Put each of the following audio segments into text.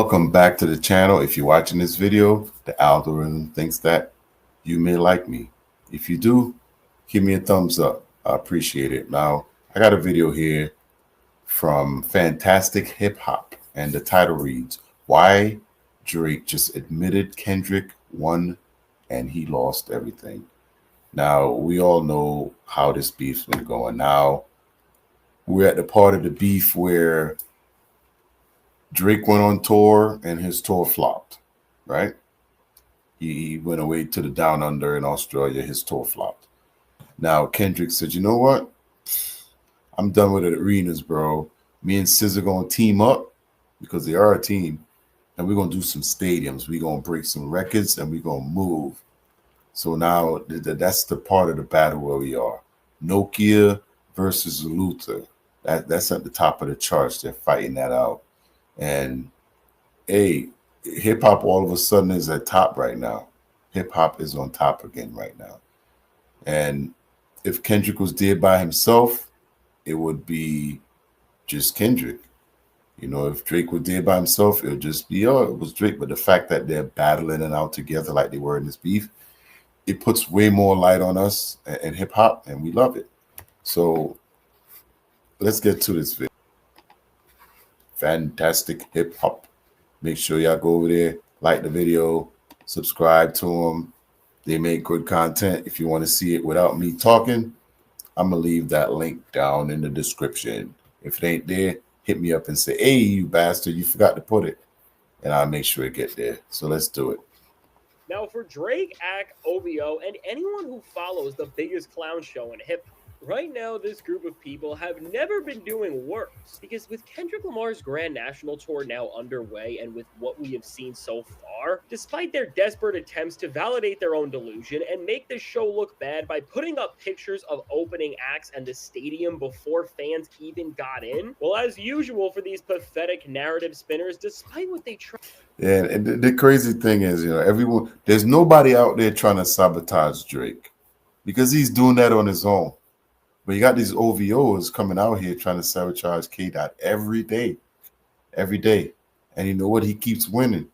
Welcome back to the channel. If you're watching this video, the algorithm thinks that you may like me. If you do, give me a thumbs up. I appreciate it. Now, I got a video here from Fantastic Hip Hop, and the title reads, Why Drake Just Admitted Kendrick Won and He Lost Everything. Now, we all know how this beef's been going. Now, we're at the part of the beef where Drake went on tour and his tour flopped, right? He went away to the Down Under in Australia. His tour flopped. Now, Kendrick said, you know what? I'm done with the arenas, bro. Me and SZA going to team up because they are a team. And we're going to do some stadiums. We're going to break some records and we're going to move. So now that's the part of the battle where we are. Nokia versus Luther. That's at the top of the charts. They're fighting that out. And hey, hip hop all of a sudden is at top right now. Hip hop is on top again right now. And if Kendrick was there by himself, it would be just Kendrick. You know, if Drake was there by himself, it would just be, oh, it was Drake. But the fact that they're battling it out together like they were in this beef, it puts way more light on us and hip hop, and we love it. So let's get to this video. Fantastic Hip Hop. Make sure y'all go over there, like the video, subscribe to them. They make good content. If you want to see it without me talking, I'm going to leave that link down in the description. If it ain't there, hit me up and say, hey, you bastard, you forgot to put it. And I'll make sure it get there. So let's do it. Now, for Drake, Ak, OVO, and anyone who follows the biggest clown show in hip-hop, right now, this group of people have never been doing worse, because with Kendrick Lamar's Grand National Tour now underway and with what we have seen so far, despite their desperate attempts to validate their own delusion and make the show look bad by putting up pictures of opening acts and the stadium before fans even got in, well, as usual for these pathetic narrative spinners, despite what they try. Yeah, and the crazy thing is, you know, there's nobody out there trying to sabotage Drake because he's doing that on his own. But you got these OVOs coming out here trying to sabotage K-Dot every day. And you know what? He keeps winning.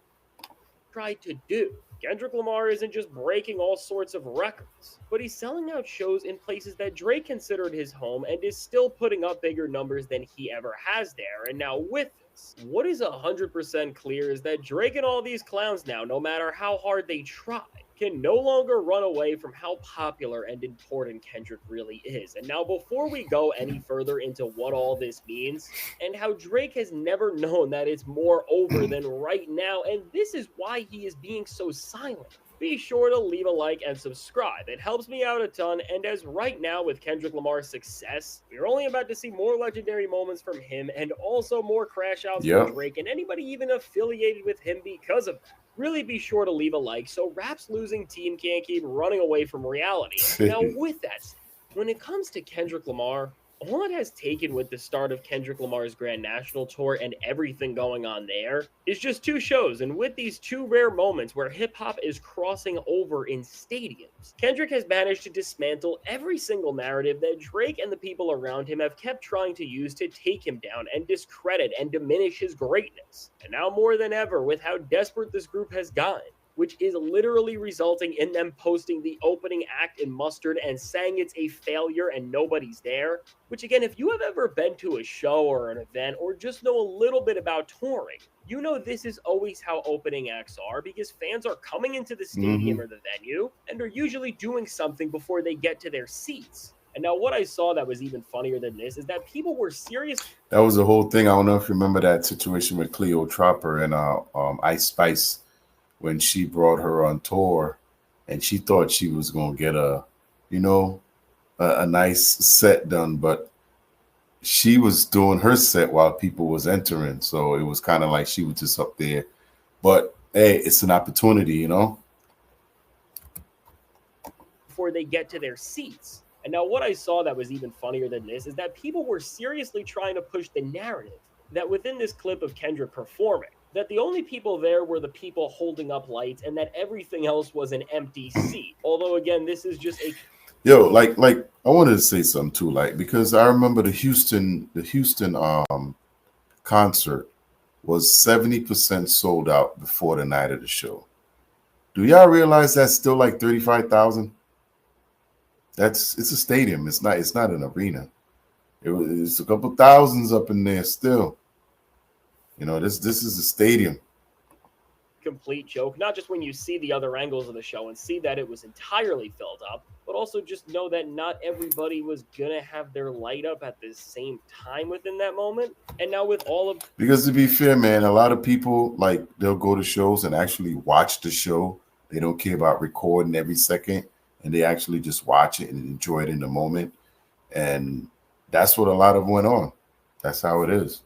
Tried to do. Kendrick Lamar isn't just breaking all sorts of records, but he's selling out shows in places that Drake considered his home and is still putting up bigger numbers than he ever has there. And now with this, what is 100% clear is that Drake and all these clowns now, no matter how hard they try, can no longer run away from how popular and important Kendrick really is. And now, before we go any further into what all this means and how Drake has never known that it's more over than right now, and this is why he is being so silent, be sure to leave a like and subscribe. It helps me out a ton, and as right now with Kendrick Lamar's success, we're only about to see more legendary moments from him and also more crash outs from Drake and anybody even affiliated with him because of that. Really be sure to leave a like so Rap's losing team can't keep running away from reality. Now with that, when it comes to Kendrick Lamar, all it has taken with the start of Kendrick Lamar's Grand National Tour and everything going on there is just two shows, and with these two rare moments where hip-hop is crossing over in stadiums, Kendrick has managed to dismantle every single narrative that Drake and the people around him have kept trying to use to take him down and discredit and diminish his greatness. And now more than ever, with how desperate this group has gotten, which is literally resulting in them posting the opening act in Mustard and saying it's a failure and nobody's there. Which again, if you have ever been to a show or an event or just know a little bit about touring, you know this is always how opening acts are, because fans are coming into the stadium or the venue and are usually doing something before they get to their seats. And now what I saw that was even funnier than this is that people were serious. That was the whole thing. I don't know if you remember that situation with Cleo Tropper and Ice Spice, when she brought her on tour and she thought she was going to get a nice set done, but she was doing her set while people was entering. So it was kind of like she was just up there, but hey, it's an opportunity, you know, before they get to their seats. And now what I saw that was even funnier than this is that people were seriously trying to push the narrative that within this clip of Kendrick performing, that the only people there were the people holding up lights and that everything else was an empty seat. Although, again, this is just a... Yo, like I wanted to say something too, like, because I remember the Houston concert was 70% sold out before the night of the show. Do y'all realize that's still like 35,000? It's a stadium. It's not an arena. It's a couple thousands up in there still. This is a stadium. Complete joke, not just when you see the other angles of the show and see that it was entirely filled up, but also just know that not everybody was gonna have their light up at the same time within that moment. And now with all of Because to be fair, man, a lot of people like they'll go to shows and actually watch the show. They don't care about recording every second, and they actually just watch it and enjoy it in the moment. And that's what a lot of went on. That's how it is.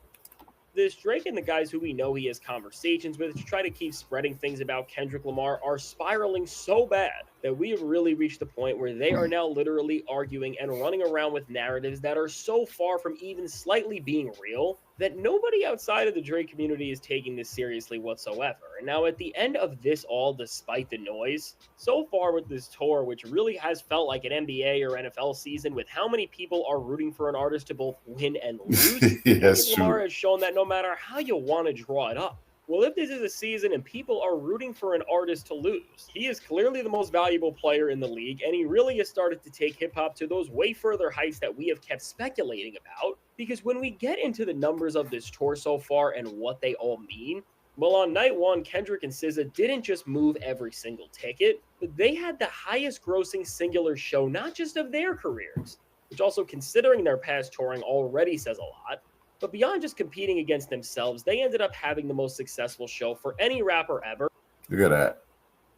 this, Drake and the guys who we know he has conversations with to try to keep spreading things about Kendrick Lamar are spiraling so bad that we have really reached the point where they are now literally arguing and running around with narratives that are so far from even slightly being real that nobody outside of the Drake community is taking this seriously whatsoever. And now, at the end of this all, despite the noise, so far with this tour, which really has felt like an NBA or NFL season with how many people are rooting for an artist to both win and lose, Yeah, Kendrick that's Lamar true. has shown that no matter how you want to draw it up, well, if this is a season and people are rooting for an artist to lose, he is clearly the most valuable player in the league, and he really has started to take hip hop to those way further heights that we have kept speculating about. Because when we get into the numbers of this tour so far and what they all mean, well, on night one, Kendrick and SZA didn't just move every single ticket, but they had the highest grossing singular show, not just of their careers, which also, considering their past touring, already says a lot. But beyond just competing against themselves, they ended up having the most successful show for any rapper ever. Look at that.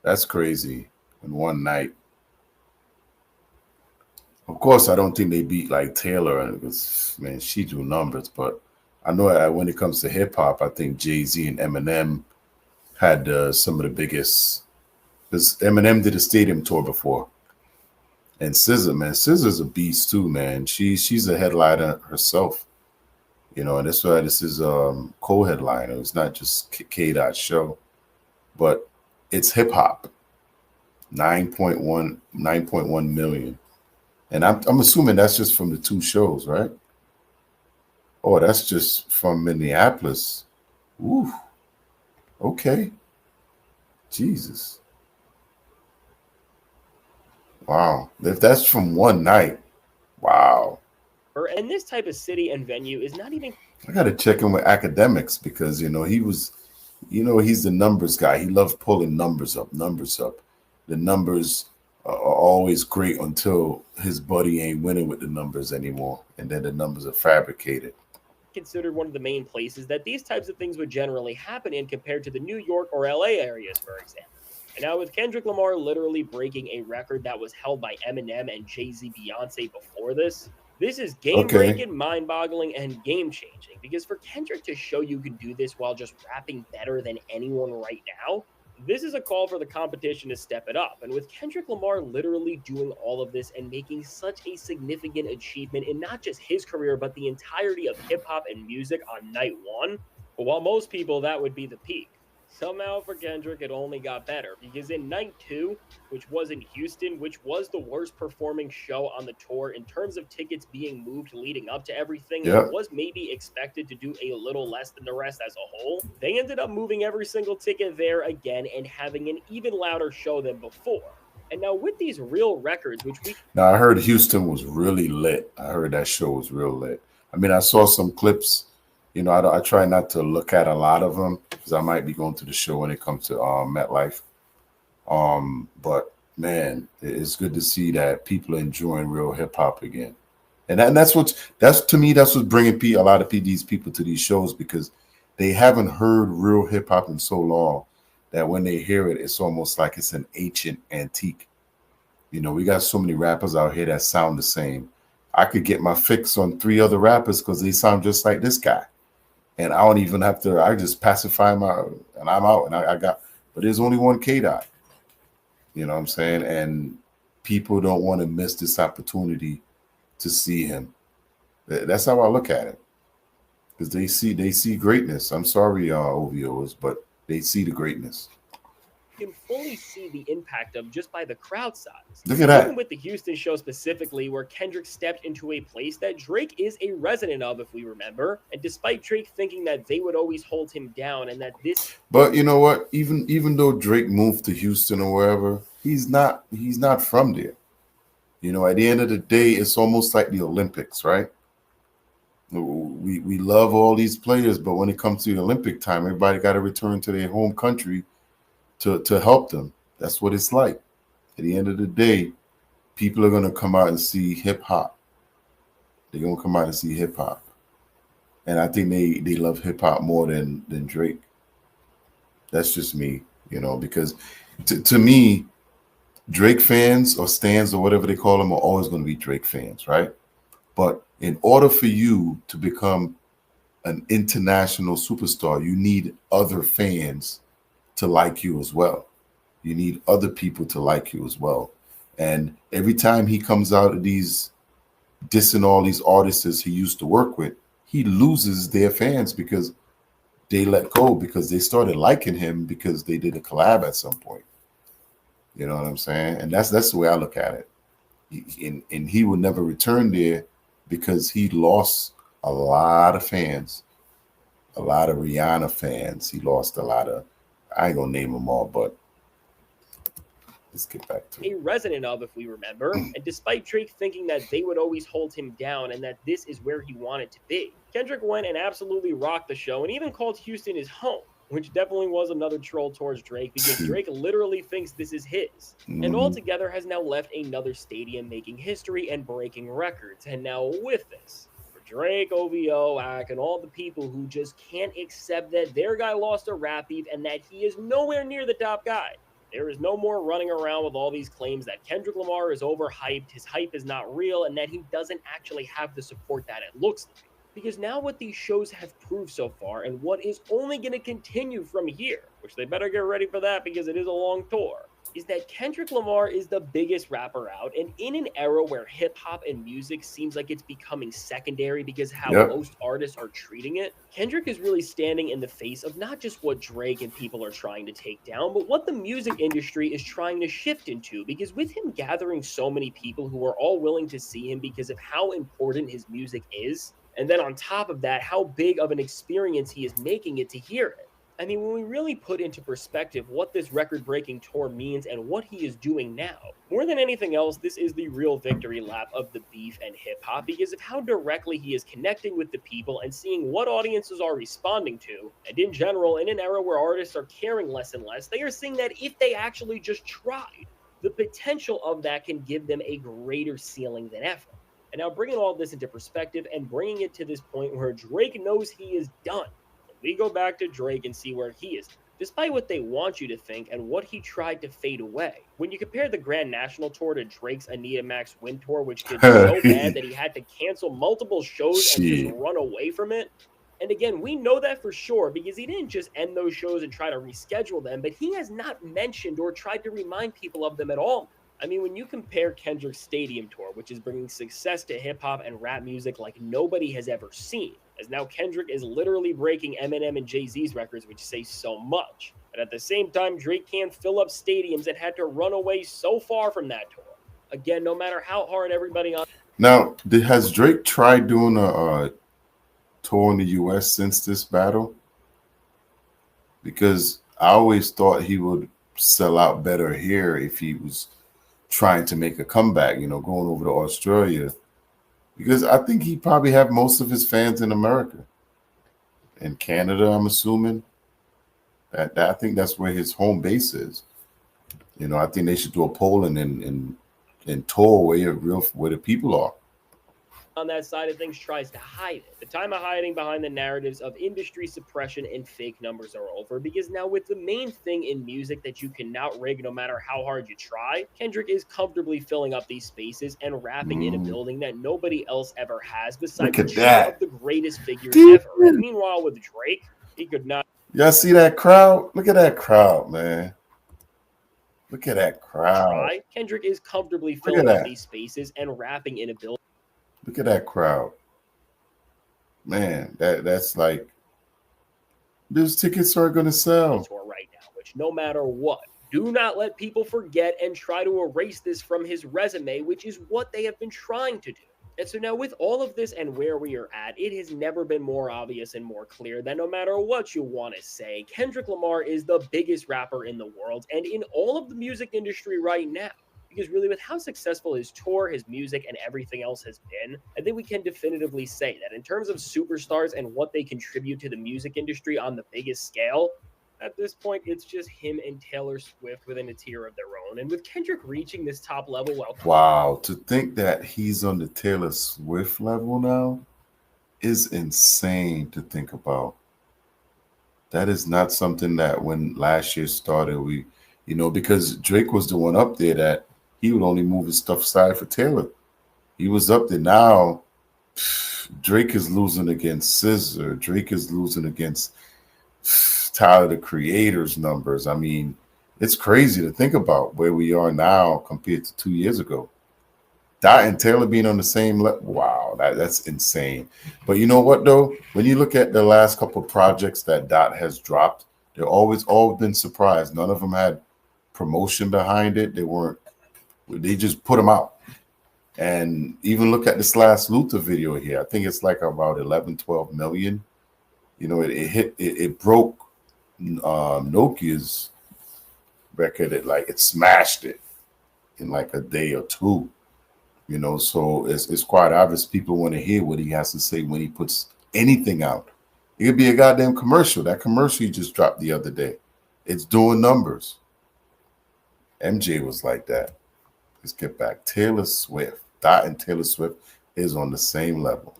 That's crazy. In one night. Of course, I don't think they beat like Taylor because man, she do numbers. But I know when it comes to hip hop, I think Jay-Z and Eminem had some of the biggest. Because Eminem did a stadium tour before, and SZA, man, SZA's a beast too, man. She's a headliner herself, and that's why this is co-headliner. It's not just K. Dot show, but it's hip hop. 9.1 million. And I'm assuming that's just from the two shows, right? Oh, that's just from Minneapolis. Ooh, okay. Jesus. Wow. If that's from one night, wow. And this type of city and venue is not even I gotta check in with academics because he's the numbers guy. He loves pulling numbers up, numbers up. The numbers are always great until his buddy ain't winning with the numbers anymore, and then the numbers are fabricated. considered one of the main places that these types of things would generally happen in compared to the New York or LA areas, for example. And now, with Kendrick Lamar literally breaking a record that was held by Eminem and Jay Z Beyonce before this is game Okay. breaking, mind boggling, and game changing. Because for Kendrick to show you can do this while just rapping better than anyone right now, this is a call for the competition to step it up. And with Kendrick Lamar literally doing all of this and making such a significant achievement in not just his career, but the entirety of hip hop and music on night one, but while most people that would be the peak, somehow for Kendrick it only got better because in night two, which was in Houston, which was the worst performing show on the tour in terms of tickets being moved leading up to everything, and Yep. was maybe expected to do a little less than the rest as a whole, they ended up moving every single ticket there again and having an even louder show than before. And now with these real records, which we Now I heard Houston was really lit. I heard that show was real lit. I mean, I saw some clips. I try not to look at a lot of them because I might be going to the show when it comes to MetLife. But man, it's good to see that people are enjoying real hip hop again, and that's to me that's what's bringing a lot of these people to these shows because they haven't heard real hip hop in so long that when they hear it, it's almost like it's an ancient antique. We got so many rappers out here that sound the same. I could get my fix on three other rappers because they sound just like this guy, and I don't even have to. I just pacify and I'm out, and I got. But there's only one K. Dot. You know what I'm saying? And people don't want to miss this opportunity to see him. That's how I look at it. Because they see greatness. I'm sorry, OVOs, but they see the greatness. can fully see the impact of just by the crowd size. Look at Even that. with the Houston show specifically, where Kendrick stepped into a place that Drake is a resident of, if we remember, and despite Drake thinking that they would always hold him down and that this But you know what? Even though Drake moved to Houston or wherever, he's not from there. You know, at the end of the day, it's almost like the Olympics, right? We love all these players, but when it comes to the Olympic time, everybody got to return to their home country to help them. That's what it's like. At the end of the day, people are gonna come out and see hip hop. They're gonna come out and see hip hop, and I think they love hip hop more than Drake. That's just me, because to me, Drake fans or stans or whatever they call them are always going to be Drake fans, right? But in order for you to become an international superstar, you need other fans to like you as well. You need other people to like you as well. And every time he comes out of these dissing all these artists he used to work with, he loses their fans because they let go because they started liking him because they did a collab at some point. You know what I'm saying? And that's the way I look at it. And he will never return there because he lost a lot of fans, a lot of Rihanna fans. He lost a lot of, I ain't gonna name them all, but let's get back to a resident of, if we remember, it. and despite Drake thinking that they would always hold him down and that this is where he wanted to be, Kendrick went and absolutely rocked the show and even called Houston his home, which definitely was another troll towards Drake because Drake literally thinks this is his. And Mhm. altogether has now left another stadium making history and breaking records. And now with this, for Drake, OVO, Ack, and all the people who just can't accept that their guy lost a rap beef and that he is nowhere near the top guy. There is no more running around with all these claims that Kendrick Lamar is overhyped, his hype is not real, and that he doesn't actually have the support that it looks like. Because now, what these shows have proved so far, and what is only going to continue from here, which they better get ready for that because it is a long tour, is that Kendrick Lamar is the biggest rapper out. And in an era where hip hop and music seems like it's becoming secondary because how Yep. most artists are treating it, Kendrick is really standing in the face of not just what Drake and people are trying to take down, but what the music industry is trying to shift into. Because with him gathering so many people who are all willing to see him because of how important his music is, and then on top of that, how big of an experience he is making it to hear it. I mean, when we really put into perspective what this record breaking tour means and what he is doing now, more than anything else, this is the real victory lap of the beef and hip hop because of how directly he is connecting with the people and seeing what audiences are responding to. And in general, in an era where artists are caring less and less, they are seeing that if they actually just tried, the potential of that can give them a greater ceiling than ever. And now bringing all this into perspective and bringing it to this point where Drake knows he is done. We go back to Drake and see where he is, despite what they want you to think and what he tried to fade away. When you compare the Grand National Tour to Drake's Anita Max Win Tour, which did so bad that he had to cancel multiple shows and just Shit. run away from it. And again, we know that for sure because he didn't just end those shows and try to reschedule them, but he has not mentioned or tried to remind people of them at all. I mean, when you compare Kendrick's Stadium Tour, which is bringing success to hip hop and rap music like nobody has ever seen, as now Kendrick is literally breaking Eminem and Jay-Z's records, which say so much. But at the same time, Drake can't fill up stadiums and had to run away so far from that tour. Again, no matter how hard everybody on Now, has Drake tried doing a tour in the U.S. since this battle? Because I always thought he would sell out better here if he was trying to make a comeback, going over to Australia. Because I think he probably have most of his fans in America. In Canada, I'm assuming. I think that's where his home base is. I think they should do a poll and tour where the people are. that side of things tries to hide it. The time of hiding behind the narratives of industry suppression and fake numbers are over because now, with the main thing in music that you cannot rig no matter how hard you try, Kendrick is comfortably filling up these spaces and rapping in a building that nobody else ever has Look besides at two that. of the greatest figures ever. And meanwhile, with Drake, he could not. Y'all see that crowd? Look at that crowd, man. Look at that crowd. Try. Kendrick is comfortably Look at filling up that. these spaces and rapping in a building Look at that crowd. Man, that's like those tickets are gonna sell. tour right now, which no matter what, Do not let people forget and try to erase this from his resume, which is what they have been trying to do. And so now, with all of this and where we are at, it has never been more obvious and more clear that no matter what you want to say, Kendrick Lamar is the biggest rapper in the world and in all of the music industry right now. Because really, with how successful his tour, his music, and everything else has been, I think we can definitively say that in terms of superstars and what they contribute to the music industry on the biggest scale, at this point, it's just him and Taylor Swift within a tier of their own. And with Kendrick reaching this top level while Wow, to think that he's on the Taylor Swift level now is insane to think about. That is not something that when last year started, because Drake was the one up there that he would only move his stuff aside for Taylor. He was up there. Now Drake is losing against Scissor. Drake is losing against Tyler the Creator's numbers. I mean, it's crazy to think about where we are now compared to 2 years ago. Dot and Taylor being on the same level. Wow, that's insane. But you know what though? When you look at the last couple of projects that Dot has dropped, they're always all been surprised. None of them had promotion behind it. They just put them out. And even look at this last Luther video here. I think it's like about 11, 12 million. It broke Nokia's record. It smashed it in like a day or two. So it's quite obvious people want to hear what he has to say when he puts anything out. It could be a goddamn commercial. That commercial he just dropped the other day. It's doing numbers. MJ was like that. Let's get back. Taylor Swift. Dot and Taylor Swift is on the same level.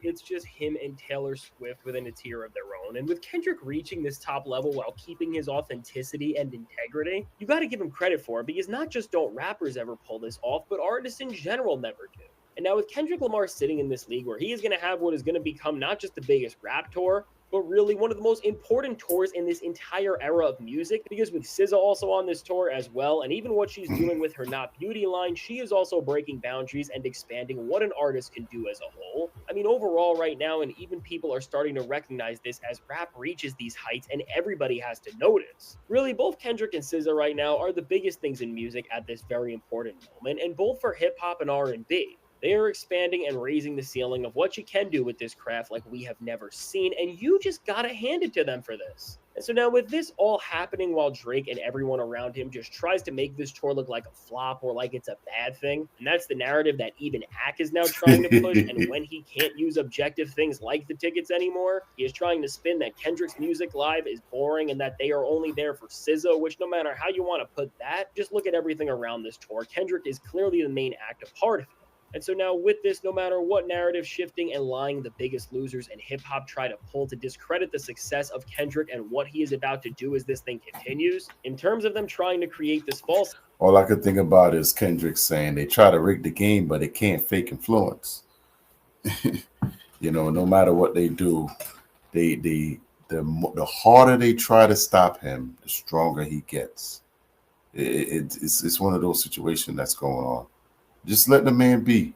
it's just him and Taylor Swift within a tier of their own. And with Kendrick reaching this top level while keeping his authenticity and integrity, you got to give him credit for it, because not just don't rappers ever pull this off, but artists in general never do. And now with Kendrick Lamar sitting in this league where he is going to have what is going to become not just the biggest rap tour, but really one of the most important tours in this entire era of music, because with SZA also on this tour as well, and even what she's doing with her Not Beauty line, she is also breaking boundaries and expanding what an artist can do as a whole. I mean, overall right now, and even people are starting to recognize this as rap reaches these heights and everybody has to notice. Really, both Kendrick and SZA right now are the biggest things in music at this very important moment, and both for hip-hop and R&B. They are expanding and raising the ceiling of what you can do with this craft like we have never seen, and you just gotta hand it to them for this. And so now with this all happening while Drake and everyone around him just tries to make this tour look like a flop or like it's a bad thing, and that's the narrative that even Ack is now trying to push, and when he can't use objective things like the tickets anymore, he is trying to spin that Kendrick's music live is boring and that they are only there for SZA, which no matter how you want to put that, just look at everything around this tour. Kendrick is clearly the main active part of it. And so now with this, no matter what narrative shifting and lying the biggest losers in hip hop try to pull to discredit the success of Kendrick and what he is about to do as this thing continues, in terms of them trying to create this false. All I could think about is Kendrick saying they try to rig the game, but they can't fake influence. No matter what they do, the harder they try to stop him, the stronger he gets. It's one of those situations that's going on. Just let the man be.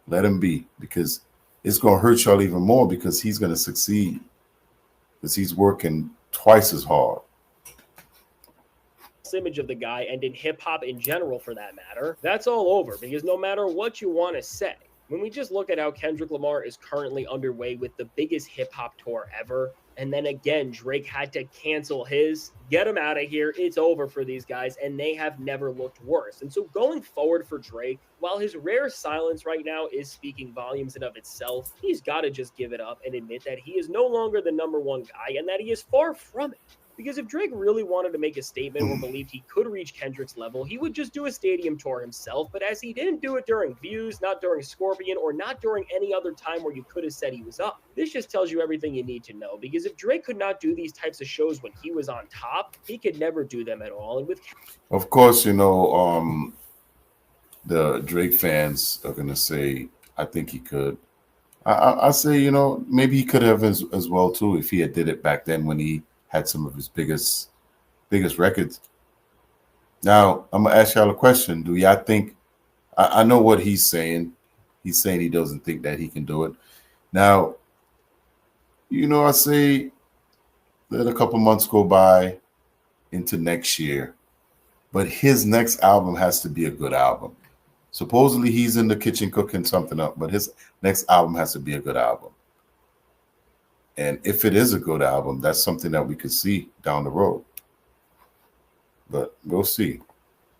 Let him be, because it's going to hurt y'all even more because he's going to succeed because he's working twice as hard. Image of the guy, and in hip hop in general for that matter, that's all over, because no matter what you want to say, when we just look at how Kendrick Lamar is currently underway with the biggest hip hop tour ever, and then again, Drake had to cancel his. Get him out of here. It's over for these guys, and they have never looked worse. And so going forward for Drake, while his rare silence right now is speaking volumes in of itself, he's got to just give it up and admit that he is no longer the number one guy and that he is far from it. Because if Drake really wanted to make a statement or believed he could reach Kendrick's level, he would just do a stadium tour himself. But as he didn't do it during Views, not during Scorpion, or not during any other time where you could have said he was up, this just tells you everything you need to know. Because if Drake could not do these types of shows when he was on top, he could never do them at all. And with, of course, the Drake fans are gonna say, I think he could. I say, maybe he could have as well too if he had did it back then when he had some of his biggest records. Now, I'm going to ask y'all a question. Do y'all think, I know what he's saying. He's saying he doesn't think that he can do it. Now, I say let a couple months go by into next year. but his next album has to be a good album. Supposedly he's in the kitchen cooking something up, but his next album has to be a good album. And if it is a good album, that's something that we could see down the road. But we'll see.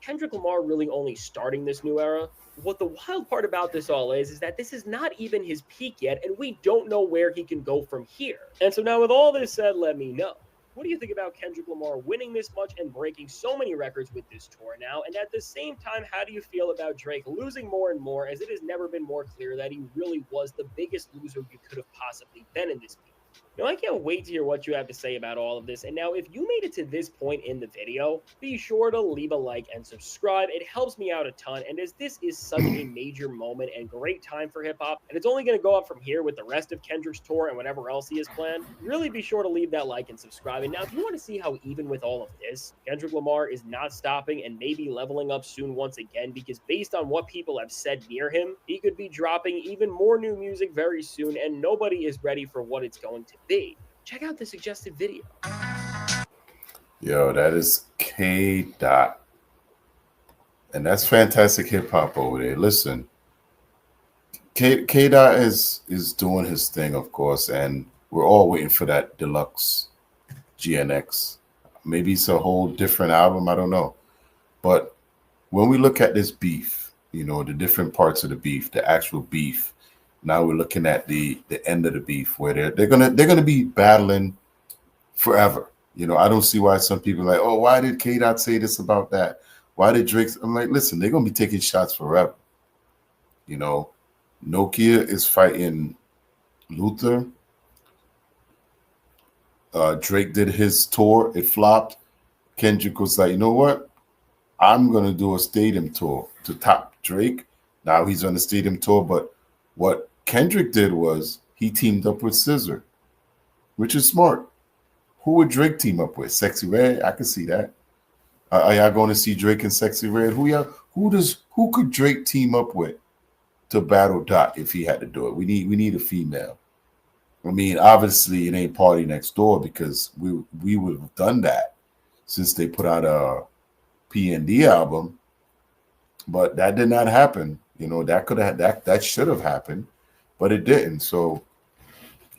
Kendrick Lamar really only starting this new era. What the wild part about this all is that this is not even his peak yet, and we don't know where he can go from here. And so now, with all this said, let me know. What do you think about Kendrick Lamar winning this much and breaking so many records with this tour now? And at the same time, how do you feel about Drake losing more and more, as it has never been more clear that he really was the biggest loser you could have possibly been in this beef? Now, I can't wait to hear what you have to say about all of this. And now, if you made it to this point in the video, be sure to leave a like and subscribe. It helps me out a ton. And as this is such a major moment and great time for hip hop, and it's only going to go up from here with the rest of Kendrick's tour and whatever else he has planned, really be sure to leave that like and subscribe. And now, if you want to see how even with all of this, Kendrick Lamar is not stopping and maybe leveling up soon once again, because based on what people have said near him, he could be dropping even more new music very soon, and nobody is ready for what it's going to be. Check out the suggested video. Yo, that is K Dot. And that's fantastic hip hop over there. Listen, K Dot is doing his thing, of course, and we're all waiting for that deluxe GNX. Maybe it's a whole different album, I don't know. But when we look at this beef, you know, the different parts of the beef, the actual beef, now we're looking at the end of the beef where they're gonna be battling forever. You know, I don't see why some people are like, oh, why did K Dot say this about that? Why did Drake? I'm like, listen, they're gonna be taking shots forever. You know, Nokia is fighting Luther. Drake did his tour, it flopped. Kendrick was like, you know what? I'm gonna do a stadium tour to top Drake. Now he's on the stadium tour, but what Kendrick did was he teamed up with Scissor, which is smart. Who would Drake team up with? Sexy Red? I can see that. Are y'all going to see Drake and Sexy Red? Who could Drake team up with to battle Dot if he had to do it? We need a female. I mean, obviously it ain't Party Next Door, because we would have done that since they put out a P&D album, but that did not happen. You know, that should have happened, but it didn't. So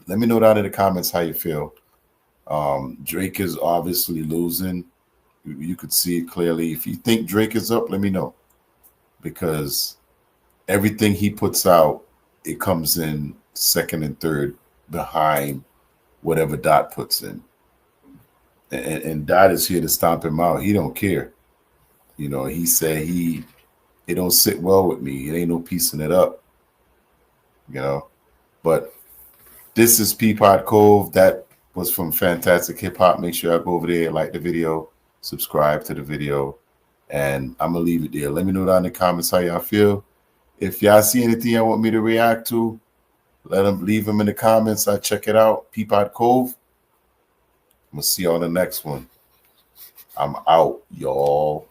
let me know down in the comments how you feel. Drake is obviously losing. You could see it clearly. If you think Drake is up, let me know, because everything he puts out, it comes in second and third behind whatever Dot puts in. And Dot is here to stomp him out. He don't care. You know, he said it don't sit well with me. It ain't no piecing it up. You know, but this is Peapod Cove. That was from Fantastic Hip Hop. Make sure y'all go over there, like the video, subscribe to the video, and I'm gonna leave it there. Let me know down in the comments how y'all feel. If y'all see anything y'all want me to react to, leave them in the comments. I check it out. Peapod Cove. I'm gonna see you on the next one. I'm out, y'all.